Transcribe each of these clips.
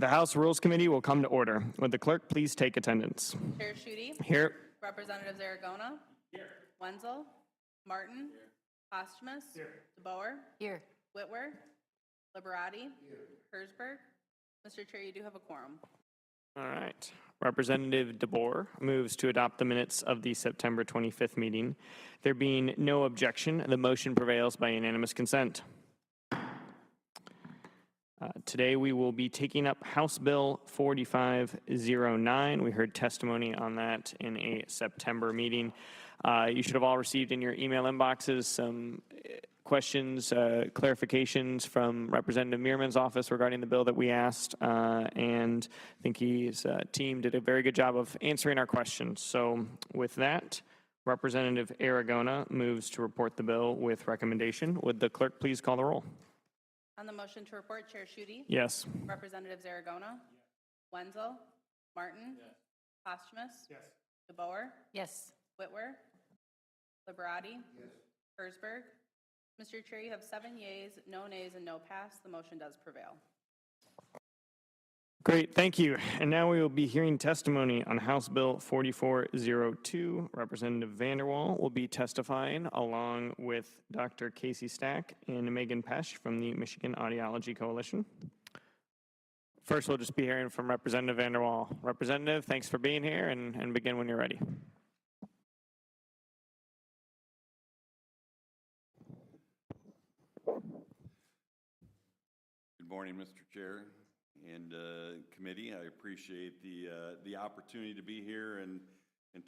The House Rules Committee will come to order. Would the clerk please take attendance? Chair Schutte. Here. Representatives Aragona. Here. Wenzel. Martin. Here. Posthumus. Here. DeBoer. Here. Whitwer. Liberati. Here. Hersberg. Mr. Chair, you do have a quorum. All right. Representative DeBoer moves to adopt the minutes of the September 25th meeting. There being no objection, the motion prevails by unanimous consent. Today we will be taking up House Bill 4509. We heard testimony on that in a September meeting. You should have all received in your email inboxes some questions, clarifications from Representative Meerman's office regarding the bill that we asked, and I think his team did a very good job of answering our questions. So with that, Representative Aragona moves to report the bill with recommendation. Would the clerk please call the roll? On the motion to report, Chair Schutte. Yes. Representatives Aragona. Yes. Wenzel. Martin. Yes. Posthumus. Yes. DeBoer. Yes. Whitwer. Liberati. Yes. Hersberg. Mr. Chair, you have 7 yeas, no nays, and no pass. The motion does prevail. Great, thank you. And now we will be hearing testimony on House Bill 4402. Representative VanderWall will be testifying along with Dr. Casey Stack and Megan Pesch from the Michigan Audiology Coalition. First, we'll just be hearing from Representative VanderWall. Representative, thanks for being here, and begin when you're ready. Good morning, Mr. Chair and committee. I appreciate the opportunity to be here and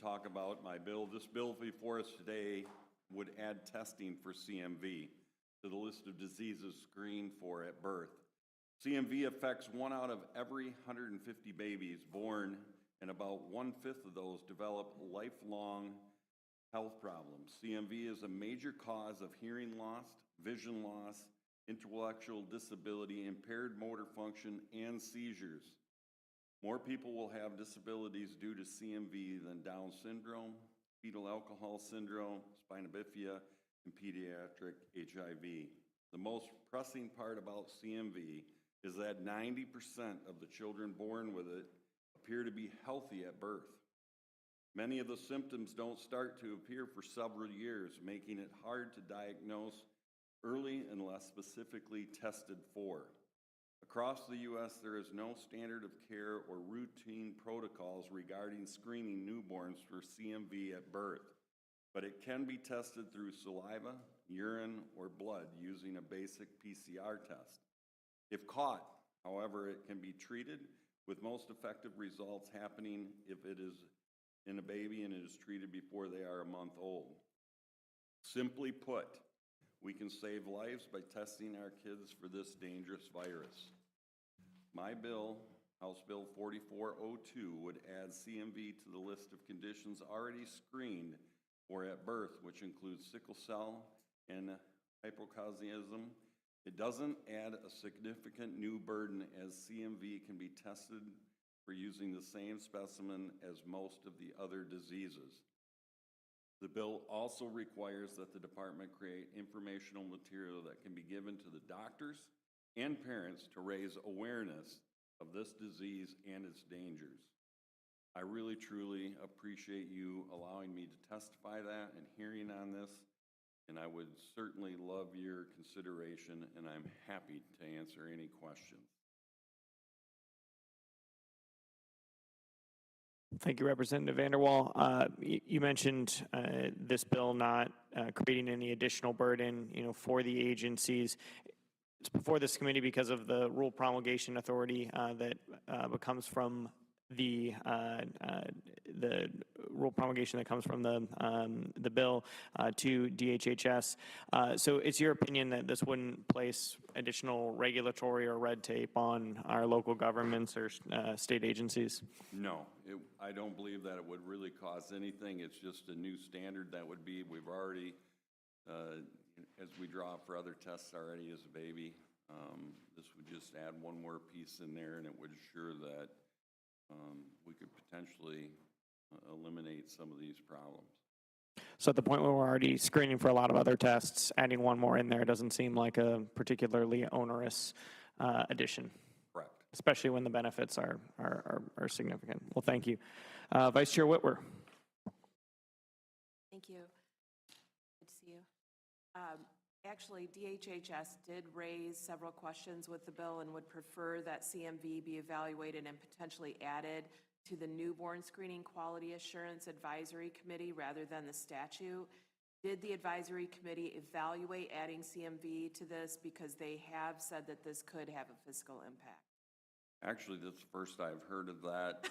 talk about my bill. This bill before us today would add testing for CMV to the list of diseases screened for at birth. CMV affects 1 out of every 150 babies born, and about 1/5 of those develop lifelong health problems. CMV is a major cause of hearing loss, vision loss, intellectual disability, impaired motor function, and seizures. More people will have disabilities due to CMV than Down syndrome, fetal alcohol syndrome, spina bifida, and pediatric HIV. The most pressing part about CMV is that 90% of the children born with it appear to be healthy at birth. Many of the symptoms don't start to appear for several years, making it hard to diagnose early unless specifically tested for. Across the U.S., there is no standard of care or routine protocols regarding screening newborns for CMV at birth, but it can be tested through saliva, urine, or blood using a basic PCR test. If caught, however, it can be treated, with most effective results happening if it is in a baby and it is treated before they are a month old. Simply put, we can save lives by testing our kids for this dangerous virus. My bill, House Bill 4402, would add CMV to the list of conditions already screened for at birth, which includes sickle cell and hypochondrianism. It doesn't add a significant new burden, as CMV can be tested for using the same specimen as most of the other diseases. The bill also requires that the department create informational material that can be given to the doctors and parents to raise awareness of this disease and its dangers. I really, truly appreciate you allowing me to testify that and hearing on this, and I would certainly love your consideration, and I'm happy to answer any questions. Thank you, Representative VanderWall. You mentioned this bill not creating any additional burden, for the agencies. It's before this committee because of the rule promulgation authority that comes from the rule promulgation that comes from the bill to DHHS. So it's your opinion that this wouldn't place additional regulatory or red tape on our local governments or state agencies? No, I don't believe that it would really cause anything. It's just a new standard that would be, we've already, as we draw for other tests already as a baby, this would just add one more piece in there, and it would ensure that we could potentially eliminate some of these problems. So at the point where we're already screening for a lot of other tests, adding one more in there doesn't seem like a particularly onerous addition. Correct. especially when the benefits are significant. Well, thank you. Vice Chair Whitwer. Thank you. Good to see you. Actually, DHHS did raise several questions with the bill and would prefer that CMV be evaluated and potentially added to the Newborn Screening Quality Assurance Advisory Committee rather than the statute. Did the advisory committee evaluate adding CMV to this, because they have said that this could have a fiscal impact? Actually, that's the first I've heard of that.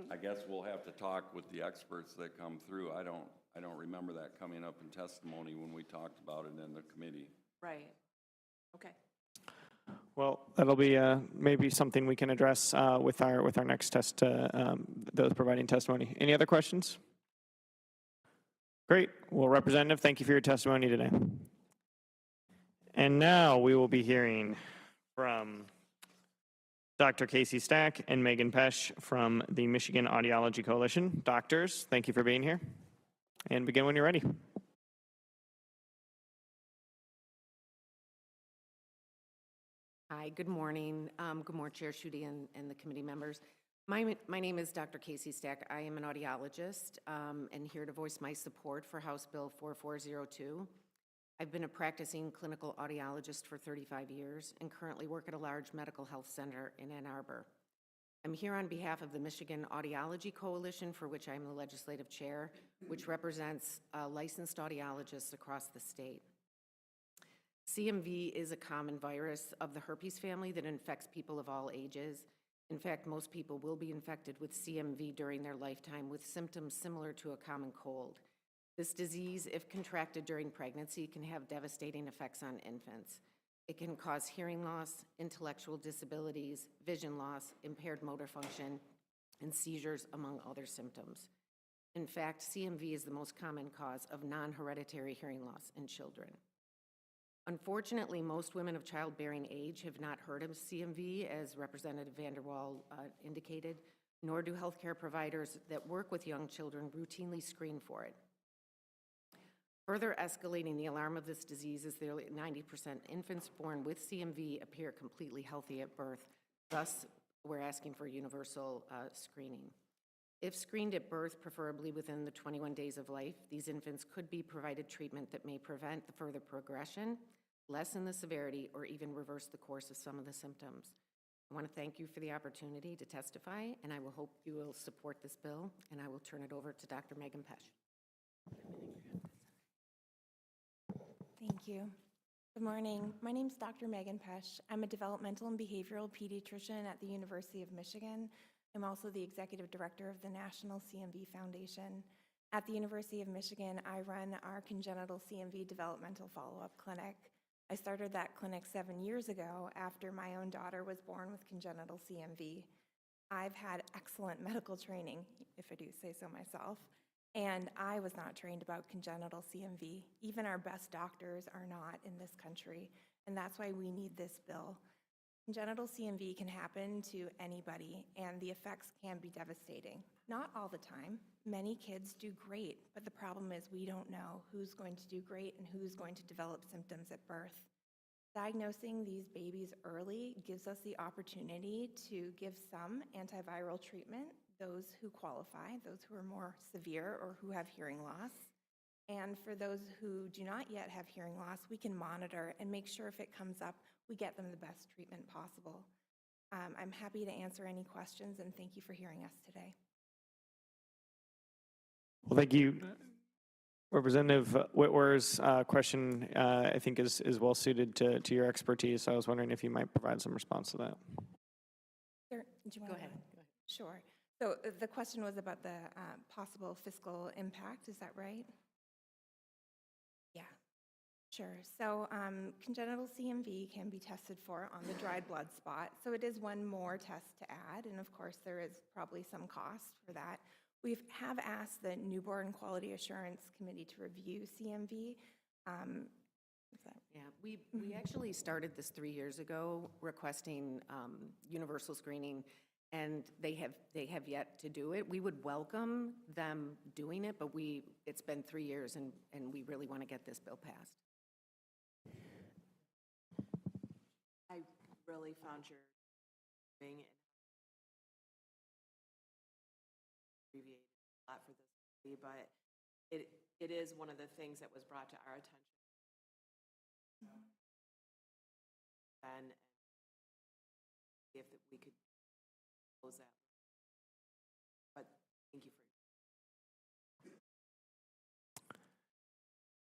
I guess we'll have to talk with the experts that come through. I don't remember that coming up in testimony when we talked about it in the committee. Right. Okay. Well, that'll be maybe something we can address with our next test, those providing testimony. Any other questions? Great. Well, Representative, thank you for your testimony today. And now we will be hearing from Dr. Casey Stack and Megan Pesch from the Michigan Audiology Coalition. Doctors, thank you for being here. And begin when you're ready. Hi, good morning. Good morning, Chair Schutte and the committee members. My name is Dr. Casey Stack. I am an audiologist and here to voice my support for House Bill 4402. I've been a practicing clinical audiologist for 35 years and currently work at a large medical health center in Ann Arbor. I'm here on behalf of the Michigan Audiology Coalition, for which I'm the legislative chair, which represents licensed audiologists across the state. CMV is a common virus of the herpes family that infects people of all ages. In fact, most people will be infected with CMV during their lifetime with symptoms similar to a common cold. This disease, if contracted during pregnancy, can have devastating effects on infants. It can cause hearing loss, intellectual disabilities, vision loss, impaired motor function, and seizures, among other symptoms. In fact, CMV is the most common cause of non-hereditary hearing loss in children. Unfortunately, most women of childbearing age have not heard of CMV, as Representative VanderWall indicated, nor do healthcare providers that work with young children routinely screen for it. Further escalating the alarm of this disease is nearly 90% infants born with CMV appear completely healthy at birth. Thus, we're asking for universal screening. If screened at birth, preferably within the 21 days of life, these infants could be provided treatment that may prevent the further progression, lessen the severity, or even reverse the course of some of the symptoms. I want to thank you for the opportunity to testify, and I will hope you will support this bill, and I will turn it over to Dr. Megan Pesch. Thank you. Good morning. My name is Dr. Megan Pesch. I'm a developmental and behavioral pediatrician at the University of Michigan. I'm also the executive director of the National CMV Foundation. At the University of Michigan, I run our congenital CMV developmental follow-up clinic. I started that clinic 7 years ago after my own daughter was born with congenital CMV. I've had excellent medical training, if I do say so myself, and I was not trained about congenital CMV. Even our best doctors are not in this country, and that's why we need this bill. Congenital CMV can happen to anybody, and the effects can be devastating. Not all the time. Many kids do great, but the problem is we don't know who's going to do great and who's going to develop symptoms at birth. Diagnosing these babies early gives us the opportunity to give some antiviral treatment, those who qualify, those who are more severe or who have hearing loss. And for those who do not yet have hearing loss, we can monitor and make sure if it comes up, we get them the best treatment possible. I'm happy to answer any questions, and thank you for hearing us today. Well, thank you. Representative Whitwer's question, I think, is well suited to your expertise. I was wondering if you might provide some response to that. Sure. Do you want Go to- ahead. Sure. So the question was about the possible fiscal impact, is that right? Yeah, sure. So congenital CMV can be tested for on the dried blood spot. So it is one more test to add, and of course there is probably some cost for that. We have asked the Newborn Quality Assurance Committee to review CMV. Yeah, we actually started this 3 years ago, requesting universal screening, and they have yet to do it. We would welcome them doing it, but it's been 3 years, and we really want to get this bill passed. I really found your doing and abbreviated a lot for this study, but it is one of the things that was brought to our attention. And if we could close that. But thank you for.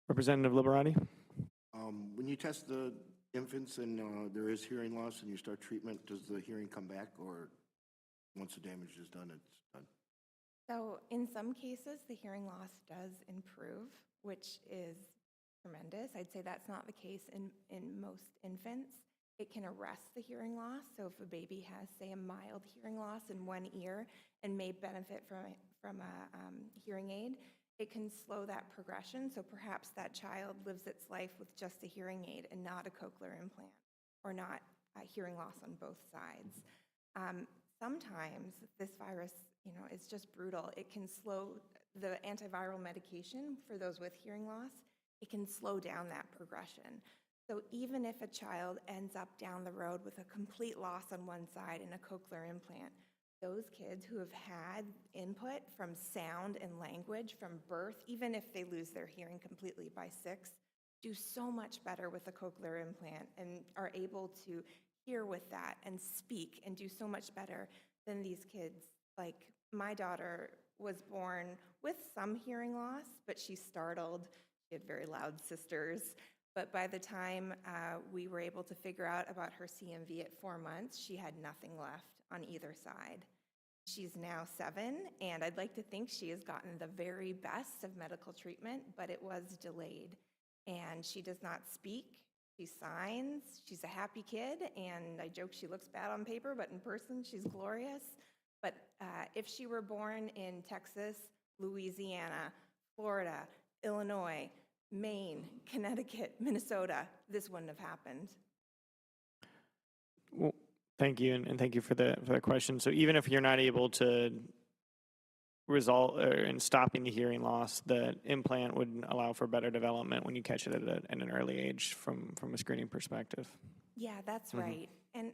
Representative Liberati? When you test the infants and there is hearing loss and you start treatment, does the hearing come back, or once the damage is done, it's done? So in some cases, the hearing loss does improve, which is tremendous. I'd say that's not the case in most infants. It can arrest the hearing loss. So if a baby has, say, a mild hearing loss in one ear and may benefit from a hearing aid, it can slow that progression. So perhaps that child lives its life with just a hearing aid and not a cochlear implant, or not a hearing loss on both sides. Sometimes this virus, is just brutal. It can slow the antiviral medication for those with hearing loss. It can slow down that progression. So even if a child ends up down the road with a complete loss on one side and a cochlear implant, those kids who have had input from sound and language from birth, even if they lose their hearing completely by 6, do so much better with a cochlear implant and are able to hear with that and speak and do so much better than these kids. Like, my daughter was born with some hearing loss, but she's startled. She had very loud sisters. But by the time we were able to figure out about her CMV at 4 months, she had nothing left on either side. She's now 7, and I'd like to think she has gotten the very best of medical treatment, but it was delayed. And she does not speak. She signs. She's a happy kid, and I joke she looks bad on paper, but in person she's glorious. But if she were born in Texas, Louisiana, Florida, Illinois, Maine, Connecticut, Minnesota, this wouldn't have happened. Well, thank you, and thank you for the question. So even if you're not able to result in stopping the hearing loss, the implant would allow for better development when you catch it at an early age from a screening perspective. Yeah, that's right. And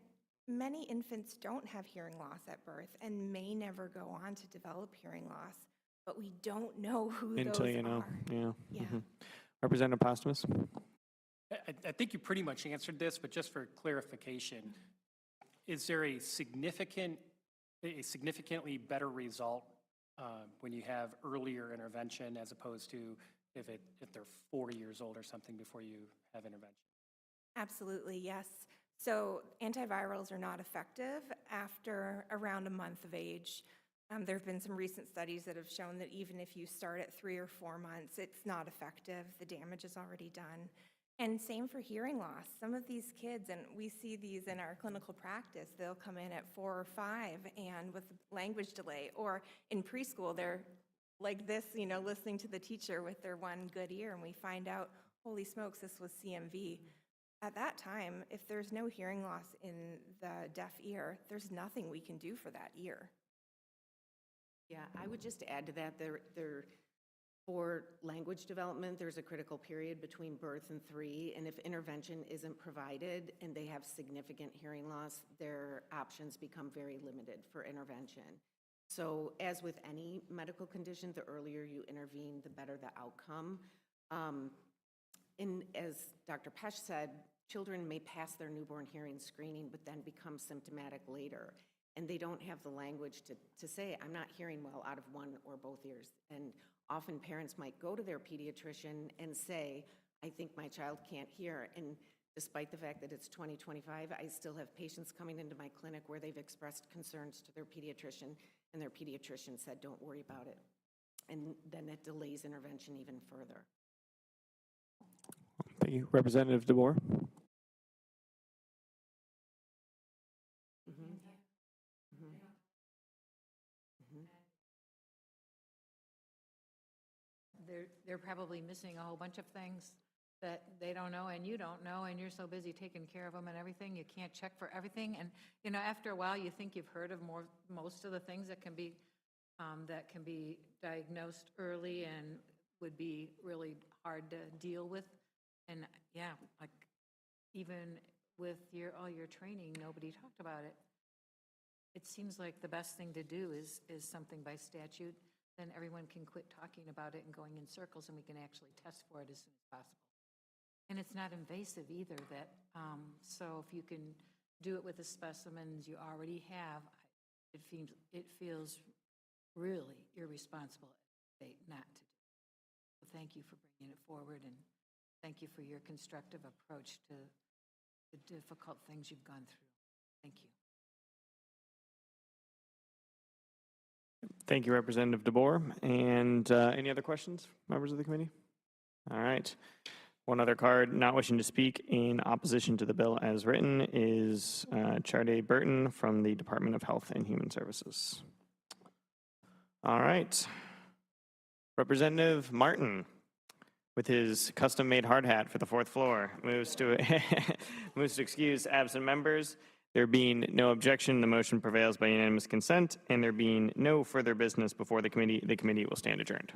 many infants don't have hearing loss at birth and may never go on to develop hearing loss, but we don't know who Until those you know, are. yeah. Representative Postumus? I think you pretty much answered this, but just for clarification, is there a significantly better result when you have earlier intervention as opposed to if they're 4 years old or something before you have intervention? Absolutely, yes. So antivirals are not effective after around a month of age. There have been some recent studies that have shown that even if you start at 3 or 4 months, it's not effective. The damage is already done. And same for hearing loss. Some of these kids, and we see these in our clinical practice, they'll come in at 4 or 5 and with language delay, or in preschool, they're like this, listening to the teacher with their one good ear, and we find out, holy smokes, this was CMV. At that time, if there's no hearing loss in the deaf ear, there's nothing we can do for that ear. Yeah, I would just add to that, for language development, there's a critical period between birth and 3, and if intervention isn't provided and they have significant hearing loss, their options become very limited for intervention. So as with any medical condition, the earlier you intervene, the better the outcome. And as Dr. Pesh said, children may pass their newborn hearing screening, but then become symptomatic later. And they don't have the language to say, I'm not hearing well out of one or both ears. And often parents might go to their pediatrician and say, I think my child can't hear. And despite the fact that it's 2025, I still have patients coming into my clinic where they've expressed concerns to their pediatrician, and their pediatrician said, don't worry about it. And then it delays intervention even further. Thank you. Representative DeBoer? They're probably missing a whole bunch of things that they don't know and you don't know, and you're so busy taking care of them and everything, you can't check for everything. And after a while, you think you've heard of most of the things that can be diagnosed early and would be really hard to deal with. And yeah, like even with all your training, nobody talked about it. it seems like the best thing to do is something by statute. Then everyone can quit talking about it and going in circles, and we can actually test for it as soon as possible. And it's not invasive either, so if you can do it with the specimens you already have, it feels really irresponsible not to do. So thank you for bringing it forward, and thank you for your constructive approach to the difficult things you've gone through. Thank you. Thank you, Representative DeBoer. And any other questions, members of the committee? All right. One other card not wishing to speak in opposition to the bill as written is Charday Burton from the Department of Health and Human Services. All right. Representative Martin, with his custom-made hard hat for the fourth floor, moves to excuse absent members. There being no objection, the motion prevails by unanimous consent, and there being no further business before the committee will stand adjourned.